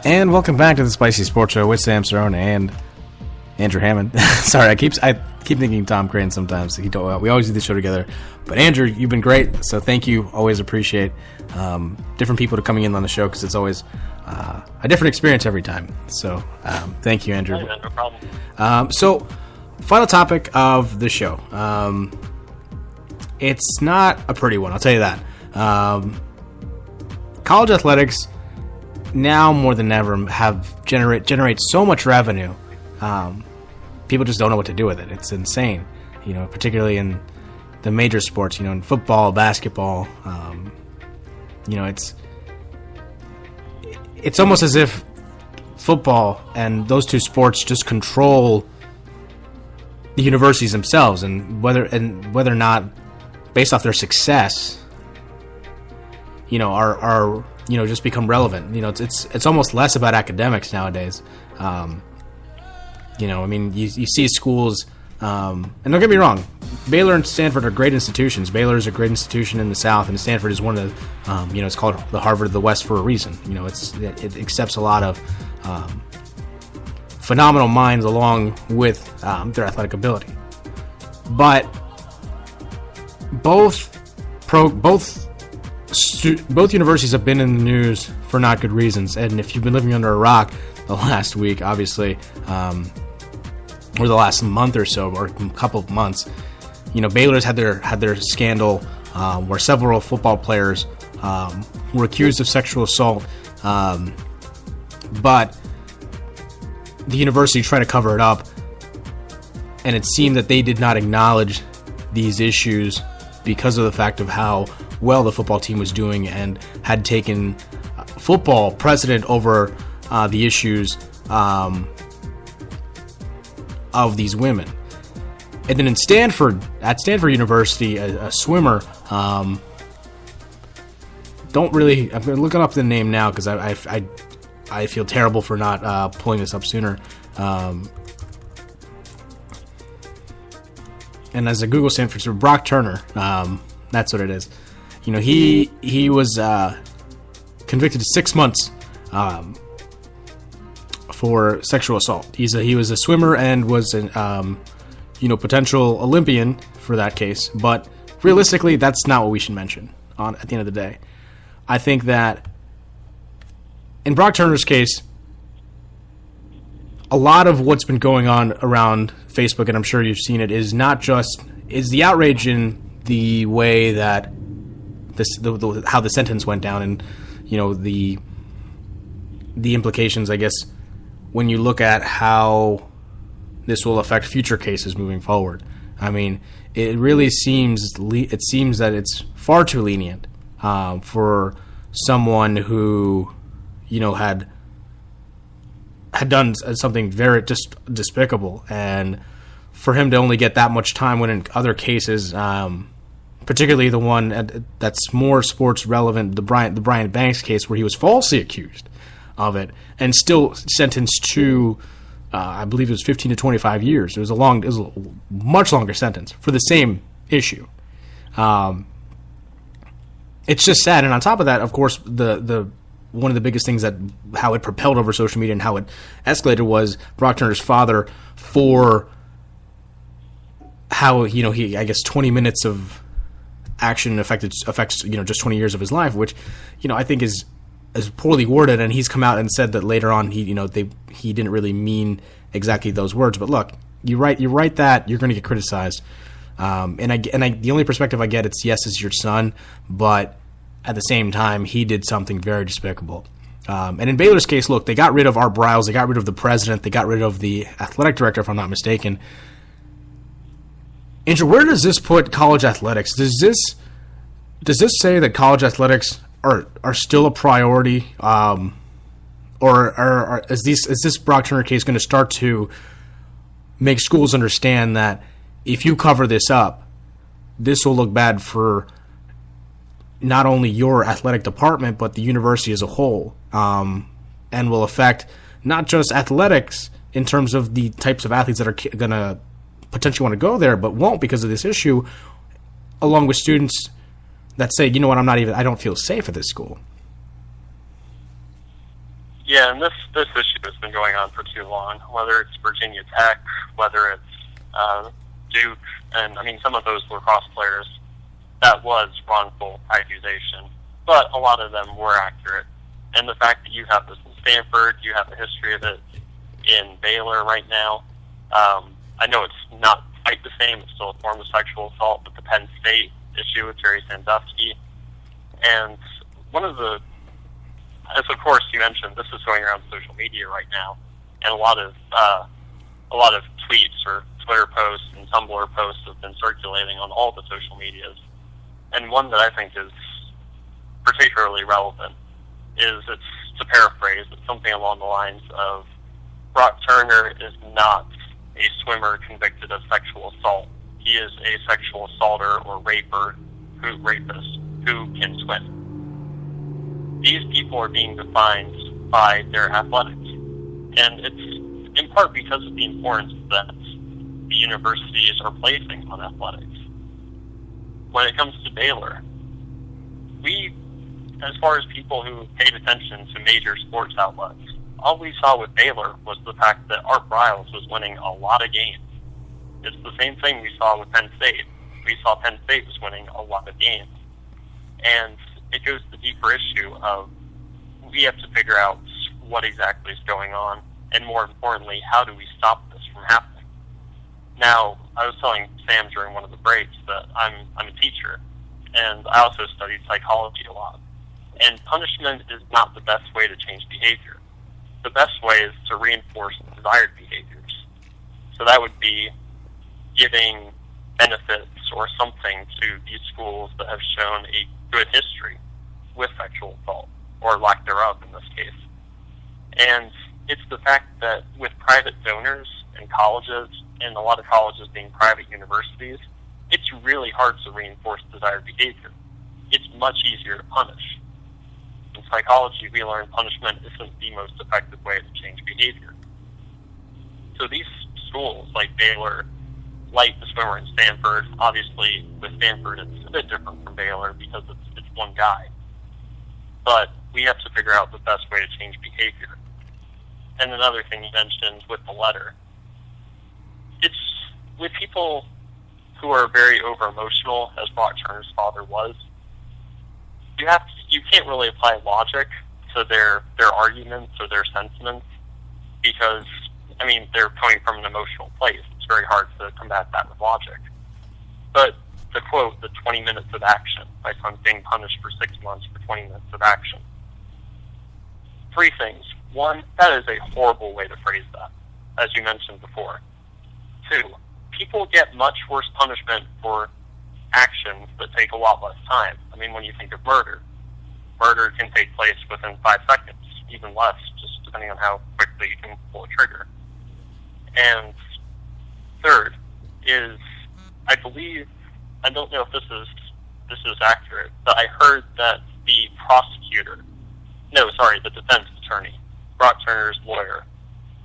And welcome back to the Spicy Sports Show with Sam Cerrone and Andrew Hammond. Sorry, I keep thinking Tom Crane sometimes. We always do the show together. But Andrew, you've been great, so thank you. Always appreciate different people coming in on the show because it's always a different experience every time. So thank you, Andrew. No problem. So, final topic of the show. It's not a pretty one, I'll tell you that. College athletics now more than ever generate so much revenue. People just don't know what to do with it. It's insane, particularly in the major sports, in football, basketball. It's almost as if football and those two sports just control the universities themselves, and whether or not, based off their success, are just become relevant. It's almost less about academics nowadays. You see schools, and don't get me wrong, Baylor and Stanford are great institutions. Baylor is a great institution in the South, and Stanford is one of the, it's called the Harvard of the West for a reason. It accepts a lot of phenomenal minds along with their athletic ability. But both universities have been in the news for not good reasons, and if you've been living under a rock the last week, obviously, or the last month or so, or a couple of months, Baylor's had their scandal where several football players were accused of sexual assault, but the university tried to cover it up, and it seemed that they did not acknowledge these issues because of the fact of how well the football team was doing and had taken football precedent over the issues of these women. And then at Stanford University, a swimmer, I'm looking up the name now because I feel terrible for not pulling this up sooner. And as a Google Stanford, so Brock Turner, that's what it is. He was convicted of 6 months for sexual assault. He was a swimmer and was an potential Olympian for that case. But realistically, that's not what we should mention at the end of the day. I think that in Brock Turner's case, a lot of what's been going on around Facebook, and I'm sure you've seen it, is the outrage in the way that how the sentence went down, and the implications, I guess, when you look at how this will affect future cases moving forward. I mean, it really seems that it's far too lenient for someone who had done something very just despicable, and for him to only get that much time when in other cases, particularly the one that's more sports relevant, the Brian Banks case, where he was falsely accused of it and still sentenced to, I believe it was 15 to 25 years. It was a much longer sentence for the same issue. It's just sad, and on top of that, of course, the one of the biggest things that how it propelled over social media and how it escalated was Brock Turner's father, for how he, I guess, 20 minutes of action affects just 20 years of his life, which I think is poorly worded, and he's come out and said that later on he didn't really mean exactly those words. But look, you write that, you're going to get criticized, and the only perspective I get, it's yes, it's your son, but at the same time, he did something very despicable. And in Baylor's case, look, they got rid of Art Briles, they got rid of the president, they got rid of the athletic director, if I'm not mistaken. Andrew, where does this put college athletics? Does this say that college athletics are still a priority, or is this Brock Turner case going to start to make schools understand that if you cover this up, this will look bad for not only your athletic department, but the university as a whole, and will affect not just athletics in terms of the types of athletes that are going to potentially want to go there, but won't because of this issue, along with students that say, I don't feel safe at this school. Yeah, and this issue has been going on for too long. Whether it's Virginia Tech, whether it's Duke, and I mean some of those lacrosse players, that was wrongful accusation, but a lot of them were accurate. And the fact that you have this in Stanford, you have the history of it in Baylor right now. I know it's not quite the same; it's still a form of sexual assault, but the Penn State issue with Jerry Sandusky, and one of the, as of course you mentioned, this is going around social media right now, and a lot of tweets or Twitter posts and Tumblr posts have been circulating on all the social medias. And one that I think is particularly relevant is, it's, to paraphrase, it's something along the lines of, Brock Turner is not a swimmer convicted of sexual assault. He is a sexual assaulter or rapist who can swim. These people are being defined by their athletics. And it's in part because of the importance that the universities are placing on athletics. When it comes to Baylor, we, as far as people who paid attention to major sports outlets, all we saw with Baylor was the fact that Art Briles was winning a lot of games. It's the same thing we saw with Penn State. We saw Penn State was winning a lot of games. And it goes to the deeper issue of, we have to figure out what exactly is going on, and more importantly, how do we stop this from happening? Now, I was telling Sam during one of the breaks that I'm a teacher, and I also studied psychology a lot. And punishment is not the best way to change behavior. The best way is to reinforce desired behaviors. So that would be giving benefits or something to these schools that have shown a good history with sexual assault, or lack thereof in this case. And it's the fact that with private donors and colleges, and a lot of colleges being private universities, it's really hard to reinforce desired behavior. It's much easier to punish. In psychology, we learn punishment isn't the most effective way to change behavior. So these schools, like Baylor, like the swimmer in Stanford, obviously with Stanford it's a bit different from Baylor because it's one guy. But we have to figure out the best way to change behavior. And another thing you mentioned with the letter, it's with people who are very over-emotional, as Brock Turner's father was, you can't really apply logic to their arguments or their sentiments, because, I mean, they're coming from an emotional place. It's very hard to combat that with logic. But the quote, the 20 minutes of action, my son's being punished for 6 months for 20 minutes of action. 3 things. 1, that is a horrible way to phrase that, as you mentioned before. 2, people get much worse punishment for actions that take a lot less time. I mean, when you think of murder can take place within 5 seconds, even less, just depending on how quickly you can pull a trigger. And 3rd is, I believe, I don't know if this is accurate, but I heard that the defense attorney, Brock Turner's lawyer,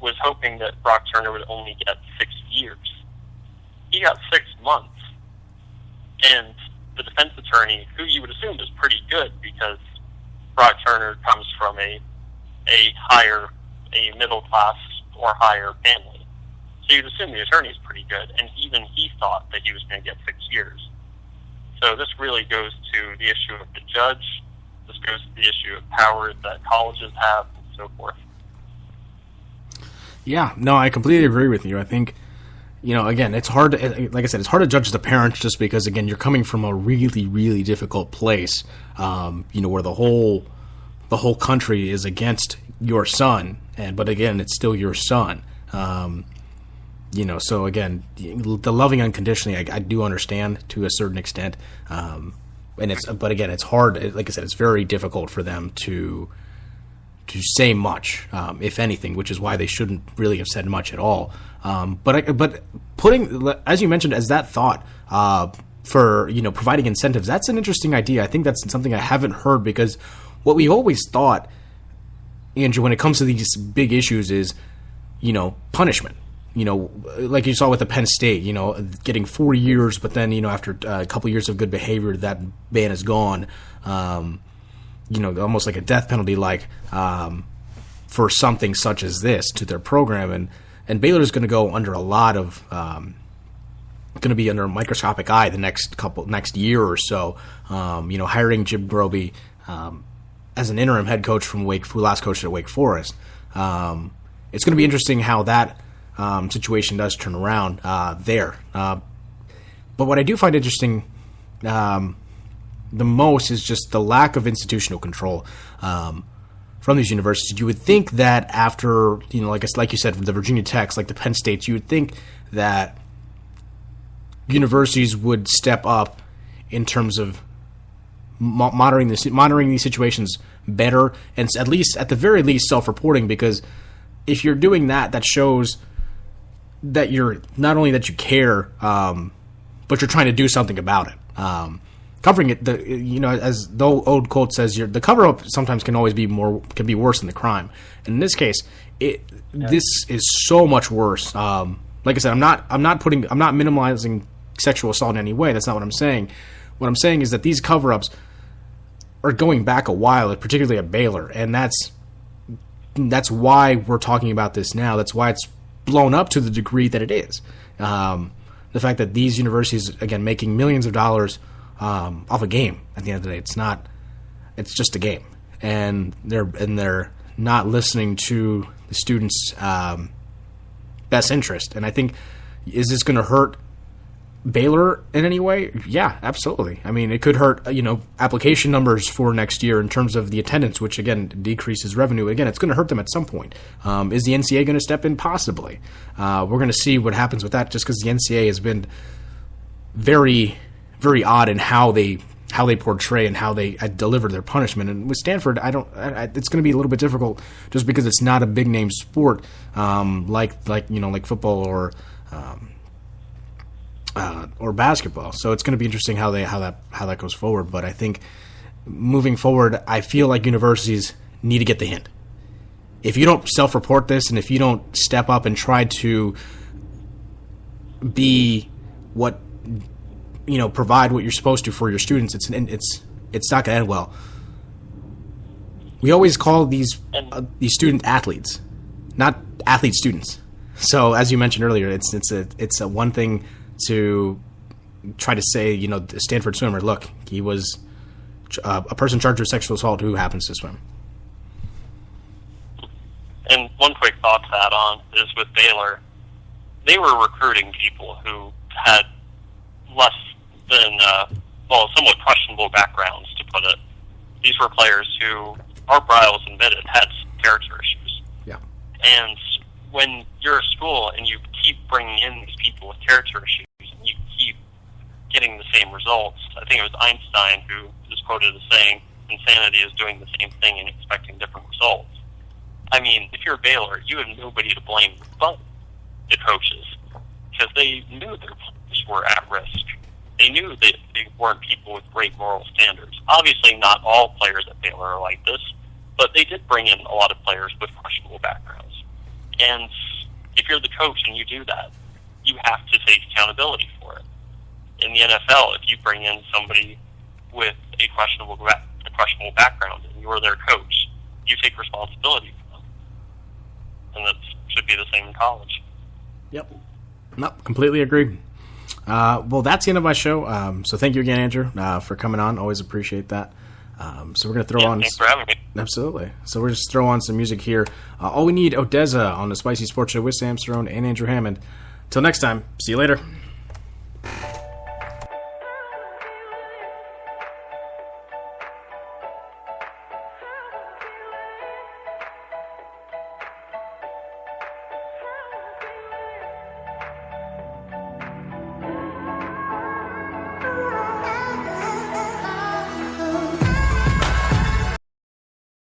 was hoping that Brock Turner would only get 6 years. He got 6 months. And the defense attorney, who you would assume is pretty good because Brock Turner comes from a middle class or higher family. So you'd assume the attorney is pretty good, and even he thought that he was going to get 6 years. So this really goes to the issue of the judge. This goes to the issue of power that colleges have, and so forth. Yeah, no, I completely agree with you. I think, again, it's hard to, like I said, it's hard to judge the parents just because, again, you're coming from a really, really difficult place, where the whole country is against your son, but again, it's still your son. So again, the loving unconditionally, I do understand to a certain extent, but again, it's hard. Like I said, it's very difficult for them to say much, if anything, which is why they shouldn't really have said much at all. But putting, as you mentioned, as that thought for providing incentives, that's an interesting idea. I think that's something I haven't heard, because what we always thought, Andrew, when it comes to these big issues is, punishment. Like you saw with the Penn State, getting 4 years, but then, after a couple years of good behavior, that ban is gone. Almost like a death penalty, for something such as this to their program, and Baylor is going to go under a lot of going to be under a microscopic eye the next year or so. Hiring Jim Grobe as an interim head coach from who last coached at Wake Forest. It's going to be interesting how that situation does turn around there. But what I do find interesting the most is just the lack of institutional control from these universities. You would think that after, like you said, the Virginia Techs, like the Penn States, you would think that universities would step up in terms of monitoring these situations better, and at the very least self-reporting, because if you're doing that, that shows that you're not only that you care, but you're trying to do something about it. Covering it, as the old quote says, the cover-up sometimes can be worse than the crime. And in this case, this is so much worse. Like I said, I'm not minimizing sexual assault in any way. That's not what I'm saying. What I'm saying is that these cover-ups are going back a while, particularly at Baylor, and that's why we're talking about this now. That's why it's blown up to the degree that it is. The fact that these universities, again, making millions of dollars off a game at the end of the day, it's just a game, and they're not listening to the students' best interest. And I think, is this going to hurt Baylor in any way? Yeah, absolutely. I mean, it could hurt, application numbers for next year in terms of the attendance, which again decreases revenue. Again, it's going to hurt them at some point. Is the NCAA going to step in? Possibly. We're going to see what happens with that, just because the NCAA has been very, very odd in how they portray and how they deliver their punishment. And with Stanford, it's going to be a little bit difficult just because it's not a big name sport like football or basketball. So it's going to be interesting how that goes forward. But I think moving forward, I feel like universities need to get the hint. If you don't self-report this, and if you don't step up and try to be provide what you're supposed to for your students, it's not going to end well. We always call these student athletes, not athlete students. So as you mentioned earlier, it's a one thing to try to say, the Stanford swimmer, look, he was a person charged with sexual assault who happens to swim. And one quick thought to add on is with Baylor, they were recruiting people who had less than, somewhat questionable backgrounds, to put it. These were players who, Art Briles admitted, had character issues. Yeah. And when you're a school and you keep bringing in these people with character issues, and you keep getting the same results, I think it was Einstein who is quoted as saying, insanity is doing the same thing and expecting different results. I mean, if you're Baylor, you have nobody to blame but the coaches, because they knew their players were at risk. They knew that they weren't people with great moral standards. Obviously, not all players at Baylor are like this, but they did bring in a lot of players with questionable backgrounds. And if you're the coach and you do that, you have to take accountability for it. In the NFL, if you bring in somebody with a questionable background and you're their coach, you take responsibility for them. And that should be the same in college. Yep. No, completely agree. Well, that's the end of my show. So thank you again, Andrew, for coming on. Always appreciate that. So we're going to throw on... Thanks for having me. Absolutely. So we're just throw on some music here. All we need, Odessa on the Spicy Sports Show with Sam Cerrone and Andrew Hammond. Till next time, see you later.